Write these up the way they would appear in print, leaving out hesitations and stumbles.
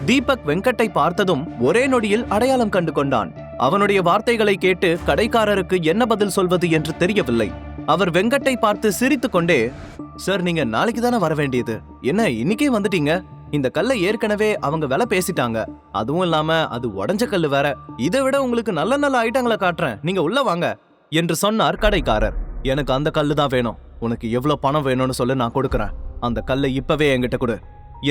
தீபக் வெங்கட்டை பார்த்ததும் ஒரே நொடியில் அடையாளம் கண்டு கொண்டான். அவனுடைய வார்த்தைகளை கேட்டு கடைக்காரருக்கு என்ன பதில் சொல்வது என்று தெரியவில்லை. அவர் வெங்கட்டை பார்த்து சிரித்துக் கொண்டே, சார், நீங்க நாளைக்கு தானே வர வேண்டியது, என்ன இன்னைக்கே வந்துட்டீங்க? இந்த கல்லை ஏற்கனவே அவங்க விலை பேசிட்டாங்க. அதுவும் இல்லாம அது உடஞ்ச கல்லு வேற. இதை விட உங்களுக்கு நல்ல நல்ல ஐட்டங்களை காட்டுறேன், நீங்க உள்ள வாங்க என்று சொன்னார் கடைக்காரர். எனக்கு அந்த கல்லு தான் வேணும். உனக்கு எவ்வளவு பணம் வேணும்னு சொல்லு, நான் கொடுக்கறேன். அந்த கல்லை இப்பவே என்கிட்ட கொடு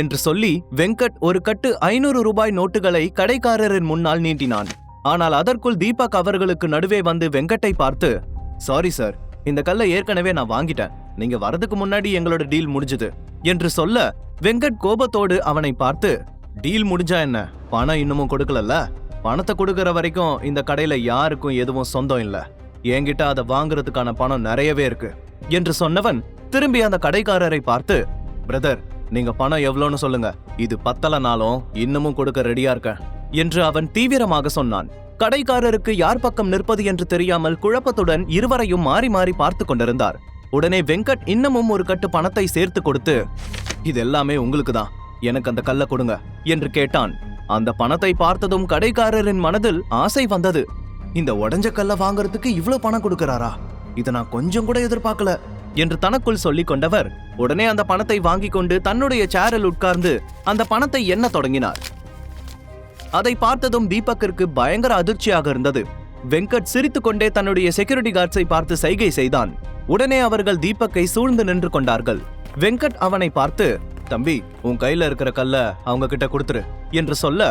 என்று சொல்லி வெங்கட் ஒரு கட்டு 500 ரூபாய் நோட்டுகளை கடைக்காரரின் முன்னால் நீட்டினான். ஆனால் அதற்குள் தீபக் அவர்களுக்கு நடுவே வந்து வெங்கட்டை பார்த்து, சாரி சார், இந்த கல்லை ஏற்கனவே நான் வாங்கிட்டேன். நீங்க வரதுக்கு முன்னாடி எங்களோட டீல் முடிஞ்சது என்று சொல்ல வெங்கட் கோபத்தோடு அவனை பார்த்து, டீல் முடிஞ்சா என்ன, பணம் இன்னமும் கொடுக்கலல்ல? பணத்தை கொடுக்கற வரைக்கும் இந்த கடையில யாருக்கும் எதுவும் சொந்தம் இல்ல. என்கிட்ட அதை வாங்குறதுக்கான பணம் நிறையவே இருக்கு என்று சொன்னவன் திரும்பி அந்த கடைக்காரரை பார்த்து, பிரதர், நீங்க பணம் எவ்வளோன்னு சொல்லுங்க, இது பத்தலனாலும் இன்னமும் கொடுக்க ரெடியா இருக்கேன் என்று அவன் தீவிரமாக சொன்னான். கடைக்காரருக்கு யார் பக்கம் நிற்பது என்று தெரியாமல் குழப்பத்துடன் இருவரையும் மாறி மாறி பார்த்து கொண்டிருந்தார். உடனே வெங்கட் இன்னமும் ஒரு கட்டு பணத்தை சேர்த்து கொடுத்து, இது எல்லாமே உங்களுக்கு தான், எனக்கு அந்த கல்லை கொடுங்க என்று கேட்டான். அந்த பணத்தை பார்த்ததும் கடைக்காரரின் மனதில் ஆசை வந்தது. இந்த உடஞ்ச கல்லை வாங்குறதுக்கு இவ்வளவு பணம் கொடுக்கறாரா, இதை நான் கொஞ்சம் கூட எதிர்பார்க்கல என்று தனக்குள் சொல்லிக் கொண்டவர் உடனே அந்த பணத்தை வாங்கி கொண்டு தன்னுடைய சேரில் உட்கார்ந்து அந்த பணத்தை எண்ண தொடங்கினார். அதை பார்த்ததும் தீபக்கிற்கு பயங்கர அதிர்ச்சியாக இருந்தது. வெங்கட் சிரித்துக் கொண்டே தன்னுடைய செக்யூரிட்டி கார்ட்ஸை பார்த்து சைகை செய்தான். உடனே அவர்கள் தீபக்கை சூழ்ந்து நின்று கொண்டார்கள். வெங்கட் அவனை பார்த்து, தம்பி, உன் கையில இருக்கிற கல்ல அவங்க கிட்ட கொடுத்துரு என்று சொல்ல,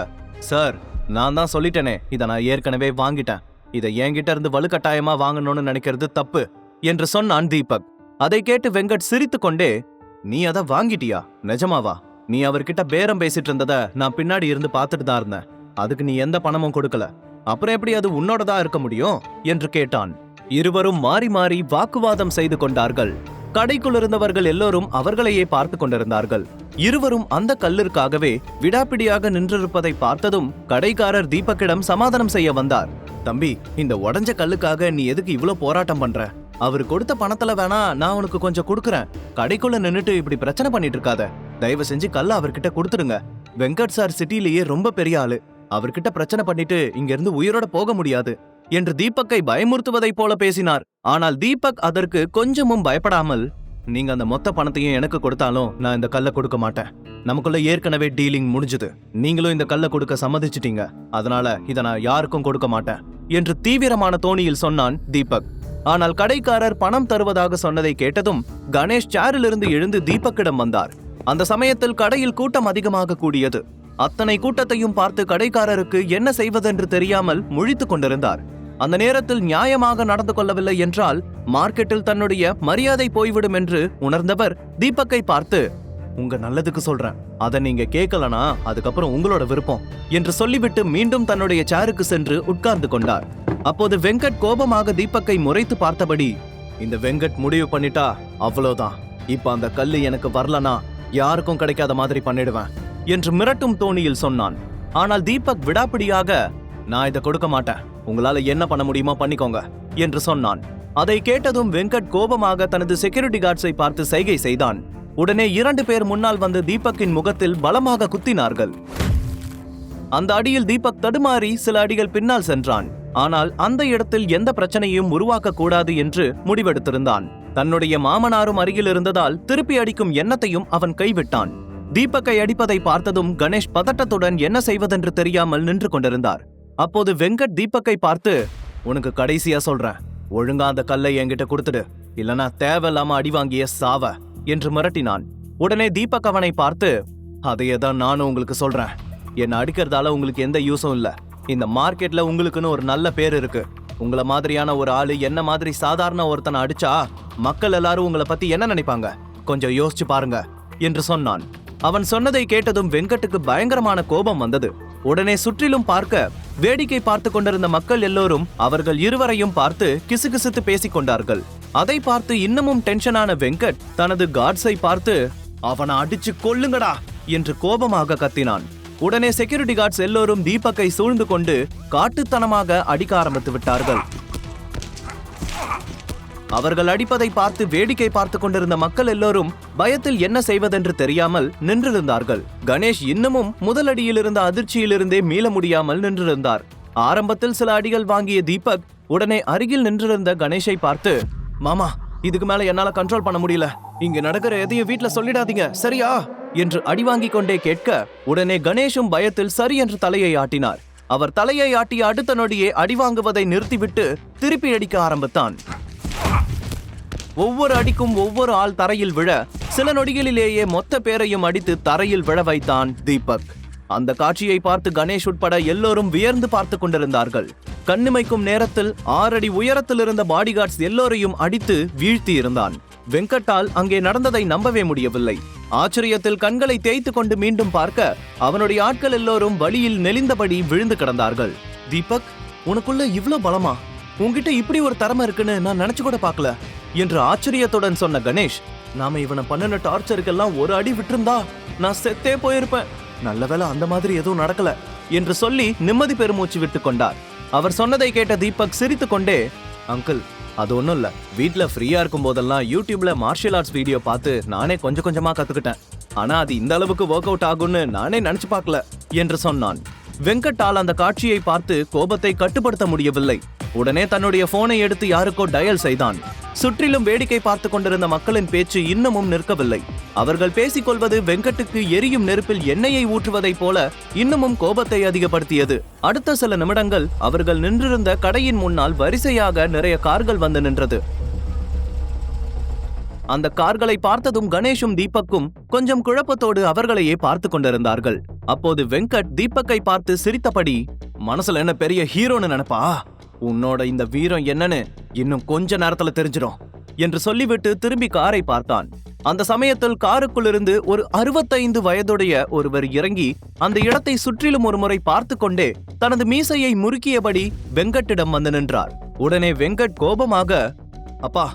சார், நான் தான் சொல்லிட்டேனே, இதை நான் ஏற்கனவே வாங்கிட்டேன். இதை என்கிட்ட இருந்து வலுக்கட்டாயமா வாங்கணும்னு நினைக்கிறது தப்பு என்று சொன்னான் தீபக். அதை கேட்டு வெங்கட் சிரித்துக் கொண்டே, நீ அதை வாங்கிட்டியா? நிஜமாவா? நீ அவர்கிட்ட பேரம் பேசிட்டு இருந்தத நான் பின்னாடி இருந்து பார்த்துட்டு தான் இருந்தேன். அதுக்கு நீ எந்த பணமும் கொடுக்கல, அப்புறம் எப்படி அது உன்னோடதா இருக்க முடியும் என்று கேட்டான். இருவரும் மாறி மாறி வாக்குவாதம் செய்து கொண்டார்கள். கடைக்குள் இருந்தவர்கள் எல்லோரும் அவர்களையே பார்த்து கொண்டிருந்தார்கள். இருவரும் அந்த கல்லிற்காகவே விடாப்பிடியாக நின்றிருப்பதை பார்த்ததும் கடைக்காரர் தீபக்கிடம் சமாதானம் செய்ய வந்தார். தம்பி, இந்த உடஞ்ச கல்லுக்காக நீ எதுக்கு இவ்வளவு போராட்டம் பண்ற? அவர் கொடுத்த பணத்துல வேணா நான் உனக்கு கொஞ்சம் கொடுக்கறேன். கடைக்குள்ள நின்னுட்டு இப்படி பிரச்சனை பண்ணிட்டு இருக்காத. தயவு செஞ்சு கல்ல அவர்கிட்ட கொடுத்துருங்க. வெங்கட் சார் சிட்டிலேயே ரொம்ப பெரிய ஆளு. அவர்கிட்ட பிரச்சனை பண்ணிட்டு இங்க இருந்து உயிரோட போக முடியாது என்று தீபக்கை பயமுறுத்துவதை போல பேசினார். ஆனால் தீபக் அதற்கு கொஞ்சமும் பயப்படாமல், நீங்க அந்த மொத்த பணத்தையும் எனக்கு கொடுத்தாலும் நான் இந்த கல்லை கொடுக்க மாட்டேன். நமக்குள்ள ஏற்கனவே டீலிங் முடிஞ்சது. நீங்களும் இந்த கல்லை கொடுக்க சம்மதிச்சிட்டீங்க. அதனால இதை நான் யாருக்கும் கொடுக்க மாட்டேன் என்று தீவிரமான தோணியில் சொன்னான் தீபக். ஆனால் கடைக்காரர் பணம் தருவதாக சொன்னதை கேட்டதும் கணேஷ் சேரிலிருந்து எழுந்து தீபக்கிடம் வந்தார். அந்த சமயத்தில் கடையில் கூட்டம் அதிகமாக கூடியது. அத்தனை கூட்டத்தையும் பார்த்து கடைக்காரருக்கு என்ன செய்வதென்று தெரியாமல் முழித்துக் கொண்டிருந்தார். அந்த நேரத்தில் நியாயமாக நடந்து கொள்ளவில்லை என்றால் மார்க்கெட்டில் தன்னுடைய மரியாதை போய்விடும் என்று உணர்ந்தவர் தீபக்கை பார்த்து, உங்க நல்லதுக்கு சொல்றேன், அதை நீங்க கேட்கலனா அதுக்கப்புறம் உங்களோட விருப்பம் என்று சொல்லிவிட்டு மீண்டும் தன்னுடைய சேருக்கு சென்று உட்கார்ந்து கொண்டார். அப்போது வெங்கட் கோபமாக தீபக்கை முறைத்து பார்த்தபடி, இந்த வெங்கட் முடிவு பண்ணிட்டா அவ்வளவுதான், இப்ப அந்த கல்லு எனக்கு வரலனா யாருக்கும் கிடைக்காத மாதிரி பண்ணிடுவேன் என்று மிரட்டும் தோணியில் சொன்னான். ஆனால் தீபக் விடாப்பிடியாக, நான் இதை கொடுக்க மாட்டேன், உங்களால என்ன பண்ண முடியுமோ பண்ணிக்கோங்க என்று சொன்னான். அதை கேட்டதும் வெங்கட் கோபமாக தனது செக்யூரிட்டி கார்ட்ஸை பார்த்து சைகை செய்தான். உடனே 2 பேர் முன்னால் வந்து தீபக்கின் முகத்தில் பலமாக குத்தினார்கள். அந்த அடியில் தீபக் தடுமாறி சில அடிகள் பின்னால் சென்றான். ஆனால் அந்த இடத்தில் எந்த பிரச்சனையும் உருவாக்க கூடாது என்று முடிவெடுத்திருந்தான். தன்னுடைய மாமனாரும் அருகில் இருந்ததால் திருப்பி அடிக்கும் எண்ணத்தையும் அவன் கைவிட்டான். தீபக்கை அடிப்பதை பார்த்ததும் கணேஷ் பதட்டத்துடன் என்ன செய்வதென்று தெரியாமல் நின்று கொண்டிருந்தார். அப்போது வெங்கட் தீபக்கை பார்த்து, உனக்கு கடைசியா சொல்றேன், ஒழுங்கா அந்த கல்லை என்கிட்ட கொடுத்துடு, இல்லனா தேவையில்லாம அடி வாங்கிய சாவ என்று மிரட்டினான். உடனே தீபக் அவனை பார்த்து, அதையேதான் நானும் உங்களுக்கு சொல்றேன், என்ன அடிக்கிறதால உங்களுக்கு எந்த யூஸும் இல்ல. இந்த மார்க்கெட்ல உங்களுக்குன்னு ஒரு நல்ல பேர் இருக்கு. உங்களை மாதிரியான ஒரு ஆளு என்ன மாதிரி சாதாரண ஒருத்தனை அடிச்சா மக்கள் எல்லாரும் உங்களை பத்தி என்ன நினைப்பாங்க, கொஞ்சம் யோசிச்சு பாருங்க என்று சொன்னான். அவன் சொன்னதை கேட்டதும் வெங்கட்டுக்கு பயங்கரமான கோபம் வந்தது. உடனே சுற்றிலும் பார்க்க வேடிக்கை பார்த்து கொண்டிருந்த மக்கள் எல்லோரும் அவர்கள் இருவரையும் பார்த்து கிசுகிசுத்து பேசிக் கொண்டார்கள். அதை பார்த்து இன்னமும் டென்ஷனான வெங்கட் தனது கார்ட்ஸை பார்த்து, அவனை அடிச்சு கொல்லுங்கடா என்று கோபமாக கத்தினான். உடனே செக்யூரிட்டி கார்ட்ஸ் எல்லோரும் தீபக்கை சூழ்ந்து கொண்டு காட்டுத்தனமாக அடிக்க ஆரம்பித்து விட்டார்கள். அவர்கள் அடிப்பதை பார்த்து வேடிக்கை பார்த்து கொண்டிருந்த மக்கள் எல்லோரும் பயத்தில் என்ன செய்வதென்று தெரியாமல் நின்றிருந்தார்கள். கணேஷ் இன்னமும் முதலடியில் இருந்த அதிர்ச்சியிலிருந்தே மீள முடியாமல் நின்றிருந்தார். ஆரம்பத்தில் சில அடிகள் வாங்கிய தீபக் உடனே அருகில் நின்றிருந்த கணேஷை பார்த்து, மாமா, இதுக்கு மேல என்னால கண்ட்ரோல் பண்ண முடியல, இங்க நடக்கிற எதையும் வீட்ல சொல்லிடாதீங்க, சரியா என்று அடி வாங்கிக் கொண்டே கேட்க, உடனே கணேஷும் பயத்தில் சரி என்று தலையை ஆட்டினார். அவர் தலையை ஆட்டிய அடுத்த நொடியே அடி வாங்குவதை நிறுத்திவிட்டு திருப்பி அடிக்க ஆரம்பித்தான். ஒவ்வொரு அடிக்கும் ஒவ்வொரு ஆள் தரையில் விழ சில நொடிகளிலேயே மொத்த பேரையும் அடித்து தரையில் விழ வைத்தான் தீபக். அந்த காட்சியை பார்த்து கணேஷ் உட்பட எல்லோரும் வியர்ந்து பார்த்து கொண்டிருந்தார்கள். கண்ணிமைக்கும் நேரத்தில் 6 அடி உயரத்தில் இருந்த பாடிகார்ட்ஸ் எல்லோரையும் அடித்து வீழ்த்தி இருந்தான். வெங்கட்டால் அங்கே நடந்ததை நம்பவே முடியவில்லை. ஆச்சரியத்தில் கண்களை தேய்த்து கொண்டு மீண்டும் பார்க்க அவனுடைய ஆட்கள் எல்லோரும் வழியில் நெளிந்தபடி விழுந்து கிடந்தார்கள். தீபக், உனக்குள்ள இவ்ளோ பலமா? உன்கிட்ட இப்படி ஒரு திறமை இருக்குன்னு நான் நினைச்சு கூட பார்க்கல என்று ஆச்சரியத்துடன் சொன்ன கணேஷ், நாம இவனை பண்ணின டார்ச்சருக்கெல்லாம் ஒரு அடி விட்டிருந்தா நான் செத்தே போயிருப்பேன். நல்லவேளை அந்த மாதிரி எதுவும் நடக்கல என்று சொல்லி நிம்மதி பெருமூச்சு விட்டு கொண்டார். அவர் சொன்னதை கேட்ட தீபக் சிரித்து கொண்டே, அங்கிள், அது ஒன்றும் இல்லை, வீட்டில் ஃப்ரீயா இருக்கும் போதெல்லாம் யூடியூப்ல மார்ஷியல் ஆர்ட்ஸ் வீடியோ பார்த்து நானே கொஞ்சம் கொஞ்சமா கத்துக்கிட்டேன். ஆனா அது இந்த அளவுக்கு ஒர்க் அவுட் ஆகும்னு நானே நினைச்சு பார்க்கல என்று சொன்னான். வெங்கட்டால் அந்த காட்சியை பார்த்து கோபத்தை கட்டுப்படுத்த முடியவில்லை. உடனே தன்னுடைய போனை எடுத்து யாருக்கோ டயல் செய்தான். சுற்றிலும் வேடிக்கை பார்த்து கொண்டிருந்த மக்களின் பேச்சு இன்னமும் நிற்கவில்லை. அவர்கள் பேசிக்கொள்வது வெங்கட்டுக்கு எரியும் நெருப்பில் எண்ணெயை ஊற்றுவதைப் போல இன்னமும் கோபத்தை அதிகப்படுத்தியது. அடுத்த சில நிமிடங்கள் அவர்கள் நின்றிருந்த கடையின் முன்னால் வரிசையாக நிறைய கார்கள் வந்து நின்றது. அந்த கார்களை பார்த்ததும் கணேஷும் தீபக்கும் கொஞ்சம் குழப்பத்தோடு அவர்களையே பார்த்து கொண்டிருந்தார்கள். அப்போது வெங்கட் தீபக்கை பார்த்து சிரித்தபடி, மனசுல என்ன பெரிய ஹீரோன்னு நினைப்பா? உன்னோட இந்த வீரம் என்னன்னு இன்னும் கொஞ்ச நேரத்துல தெரிஞ்சிடும் என்று சொல்லிவிட்டு திரும்பி காரை பார்த்தான். அந்த சமயத்தில் காருக்குள் இருந்து ஒரு 65 வயதுடைய ஒருவர் இறங்கி அந்த இடத்தை சுற்றிலும் ஒரு முறை பார்த்து கொண்டே தனது மீசையை முறுக்கியபடி வெங்கட்டிடம் வந்து நின்றார். உடனே வெங்கட் கோபமாக, அப்பா,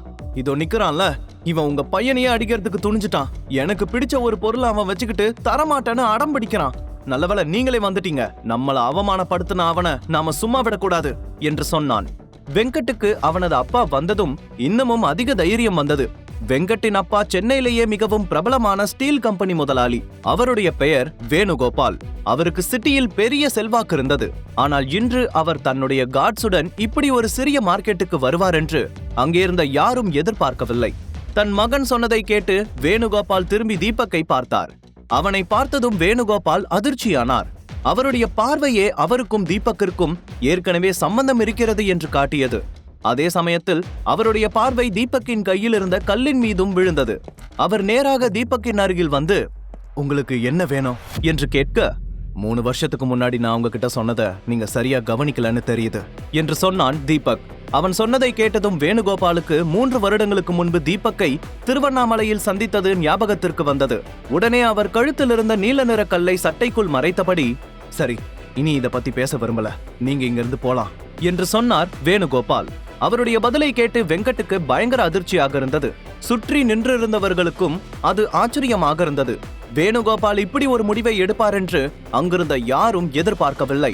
இதோ நிக்கிறான்ல, இவன் உங்க பையனையே அடிக்கிறதுக்கு துணிஞ்சிட்டான். எனக்கு பிடிச்ச ஒரு பொருளை அவன் வச்சுக்கிட்டு தரமாட்டேன்னு அடம் பிடிக்கிறான். நல்லவேளை நீங்களே வந்துட்டீங்க. நம்மள அவமானப்படுத்தின அவனை நாம சும்மா விடக்கூடாது என்று சொன்னான். வெங்கட்டுக்கு அவனது அப்பா வந்ததும் இன்னமும் அதிக தைரியம் வந்தது. வெங்கட்டின் அப்பா சென்னையிலேயே மிகவும் பிரபலமான ஸ்டீல் கம்பெனி முதலாளி. அவருடைய பெயர் வேணுகோபால். அவருக்கு சிட்டியில் பெரிய செல்வாக்கு இருந்தது. ஆனால் இன்று அவர் தன்னுடைய கார்ட்ஸுடன் இப்படி ஒரு சிறிய மார்க்கெட்டுக்கு வருவார் என்று அங்கிருந்த யாரும் எதிர்பார்க்கவில்லை. தன் மகன் சொன்னதை கேட்டு வேணுகோபால் திரும்பி தீபக்கை பார்த்தார். அவனை பார்த்ததும் வேணுகோபால் அதிர்ச்சியானார். அவருடைய பார்வையே அவருக்கும் தீபக்கிற்கும் ஏற்கனவே சம்பந்தம் இருக்கிறது என்று காட்டியது. அதே சமயத்தில் அவருடைய பார்வை தீபக்கின் கையில் இருந்த கல்லின் மீதும் விழுந்தது. அவர் நேராக தீபக்கின் அருகில் வந்து, உங்களுக்கு என்ன வேணும் என்று கேட்க, 3 வருஷத்துக்கு முன்னாடி நான் உங்ககிட்ட சொன்னதை நீங்க சரியா கவனிக்கலன்னு தெரியுது என்று சொன்னான் தீபக். அவன் சொன்னதை கேட்டதும் வேணுகோபாலுக்கு 3 வருடங்களுக்கு முன்பு தீபக்கை திருவண்ணாமலையில் சந்தித்தது ஞாபகத்திற்கு வந்தது. உடனே அவர் கழுத்தில் இருந்த நீல நிற கல்லை சட்டைக்குள் மறைத்தபடி, சரி, இனி இத பத்தி பேச விரும்பல, நீங்க இங்கிருந்து போலாம் என்று சொன்னார் வேணுகோபால். அவருடைய பதிலை கேட்டு வெங்கட்டுக்கு பயங்கர அதிர்ச்சியாக இருந்தது. சுற்றி நின்றிருந்தவர்களுக்கும் அது ஆச்சரியமாக இருந்தது. வேணுகோபால் இப்படி ஒரு முடிவை எடுப்பார் என்று அங்கிருந்த யாரும் எதிர்பார்க்கவில்லை.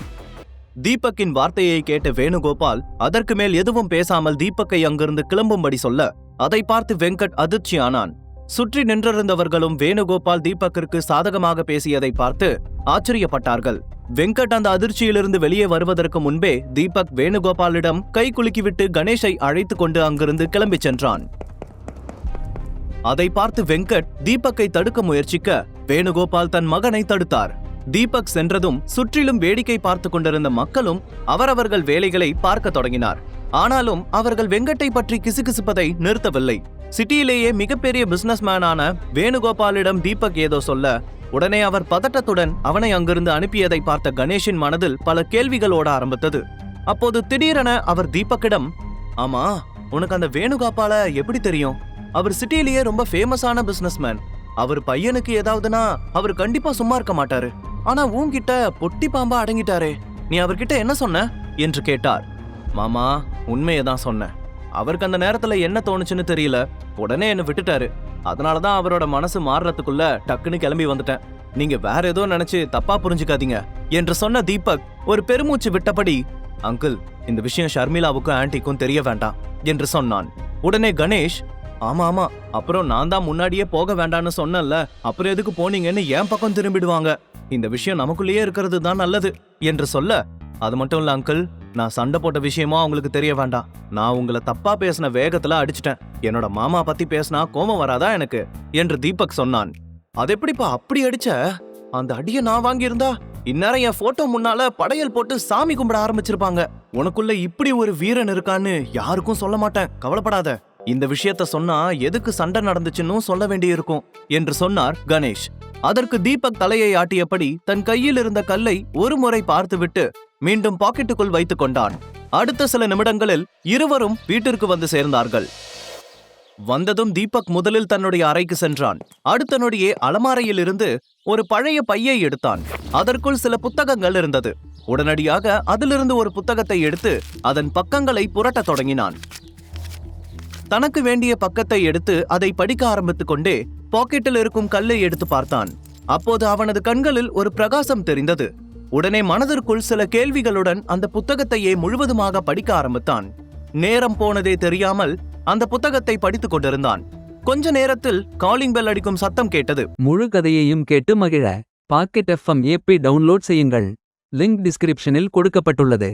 தீபக்கின் வார்த்தையை கேட்ட வேணுகோபால் அதற்கு மேல் எதுவும் பேசாமல் தீபக்கை அங்கிருந்து கிளம்பும்படி சொல்ல, அதை பார்த்து வெங்கட் அதிர்ச்சியானான். சுற்றி நின்றிருந்தவர்களும் வேணுகோபால் தீபக்கிற்கு சாதகமாக பேசியதை பார்த்து ஆச்சரியப்பட்டார்கள். வெங்கட் அந்த அதிர்ச்சியிலிருந்து வெளியே வருவதற்கு முன்பே தீபக் வேணுகோபாலிடம் கை குலுக்கிவிட்டு கணேஷை அழைத்து கொண்டு அங்கிருந்து கிளம்பி சென்றான். அதை பார்த்து வெங்கட் தீபக்கை தடுக்க முயற்சிக்க வேணுகோபால் தன் மகனை தடுத்தார். தீபக் சென்றதும் சுற்றிலும் வேடிக்கை பார்த்து கொண்டிருந்த மக்களும் அவரவர்கள் வேலைகளை பார்க்க தொடங்கினார். ஆனாலும் அவர்கள் வெங்கட்டை பற்றி கிசுகிசுப்பதை நிறுத்தவில்லை. சிட்டியிலேயே மிகப்பெரிய பிசினஸ்மேனான வேணுகோபாலிடம் தீபக் ஏதோ சொல்ல, உடனே அவர் பதட்டத்துடன் அவனை அங்கிருந்து அனுப்பியதை பார்த்த கணேஷின் மனதில் பல கேள்விகள் ஓட ஆரம்பித்தது. அப்போது திடீரென அவர் தீபக்கிடம், ஆமா, உனக்கு அந்த வேணுகோபால எப்படி தெரியும்? அவர் சிட்டியிலேயே ரொம்ப ஃபேமஸான பிசினஸ்மேன். அவர் பையனுக்கு ஏதாவதுனா அவர் கண்டிப்பா சும்மா இருக்க மாட்டாரு. ஆனா உன்கிட்ட பொட்டி பாம்பா அடங்கிட்டாரே, நீ அவர்கிட்ட என்ன சொன்ன என்று கேட்டார். மாமா, உண்மையதான் சொன்னேன். அவருக்கு அந்த நேரத்துல என்ன தோணுச்சுன்னு தெரியல, உடனே என்ன விட்டுட்டாரு. அதனாலதான் அவரோட மனசு மாறுறதுக்குள்ள டக்குன்னு கிளம்பி வந்துட்டேன். நீங்க வேற ஏதோ நினைச்சு தப்பா புரிஞ்சுக்காதீங்க என்று சொன்ன தீபக் ஒரு பெருமூச்சு விட்டபடி, அங்கிள், இந்த விஷயம் ஷர்மிளாவுக்கும் ஆன்ட்டிக்கும் தெரிய வேண்டாம் என்று சொன்னான். உடனே கணேஷ், ஆமா ஆமா, அப்புறம் நான் தான் முன்னாடியே போக வேண்டாம்னு சொன்னேன்ல, அப்புறம் எதுக்கு போனீங்கன்னு என் பக்கம் திரும்பிடுவாங்க. இந்த விஷயம் நமக்குள்ளேயே இருக்கிறது தான் நல்லது என்று சொல்ல, அது மட்டும் இல்ல அங்கிள், நான் சண்டை போட்ட விஷயமா அவங்களுக்கு தெரிய வேண்டாம். நான் உங்களை தப்பா பேசின வேகத்துல அடிச்சிட்டேன். என்னோட மாமா பத்தி பேசினா கோபம் வராதா எனக்கு என்று தீபக் சொன்னான். அது எப்படிப்பா அப்படி அடிச்ச? அந்த அடிய நான் வாங்கியிருந்தா இந்நேரம் என் போட்டோ முன்னால படையல் போட்டு சாமி கும்பிட ஆரம்பிச்சிருப்பாங்க. உனக்குள்ள இப்படி ஒரு வீரன் இருக்கான்னு யாருக்கும் சொல்ல மாட்டேன், கவலைப்படாத. இந்த விஷயத்த சொன்னா எதுக்கு சண்டை நடந்துச்சுன்னு சொல்ல வேண்டியிருக்கும் என்று சொன்னார் கணேஷ். அதற்கு தீபக் தலையை ஆட்டியபடி தன் கையில் இருந்த கல்லை ஒரு முறை பார்த்துவிட்டு மீண்டும் பாக்கெட்டுக்குள் வைத்துக் கொண்டான். அடுத்த சில நிமிடங்களில் இருவரும் வீட்டிற்கு வந்து சேர்ந்தார்கள். வந்ததும் தீபக் முதலில் தன்னுடைய அறைக்கு சென்றான். அடுத்த நொடியே அலமாரையில் இருந்து ஒரு பழைய பையை எடுத்தான். அதற்குள் சில புத்தகங்கள் இருந்தது. உடனடியாக அதிலிருந்து ஒரு புத்தகத்தை எடுத்து அதன் பக்கங்களை புரட்டத் தொடங்கினான். தனக்கு வேண்டிய பக்கத்தை எடுத்து அதை படிக்க ஆரம்பித்துக் கொண்டே பாக்கெட்டில் இருக்கும் கல்லை எடுத்து பார்த்தான். அப்போது அவனது கண்களில் ஒரு பிரகாசம் தெரிந்தது. உடனே மனதிற்குள் சில கேள்விகளுடன் அந்த புத்தகத்தையே முழுவதுமாக படிக்க ஆரம்பித்தான். நேரம் போனதே தெரியாமல் அந்த புத்தகத்தை படித்துக் கொண்டிருந்தான். கொஞ்ச நேரத்தில் காலிங் பெல் அடிக்கும் சத்தம் கேட்டது. முழு கதையையும் கேட்டு மகிழ பாக்கெட் FM ஆப்பை டவுன்லோட் செய்யுங்கள். லிங்க் டிஸ்கிரிப்ஷனில் கொடுக்கப்பட்டுள்ளது.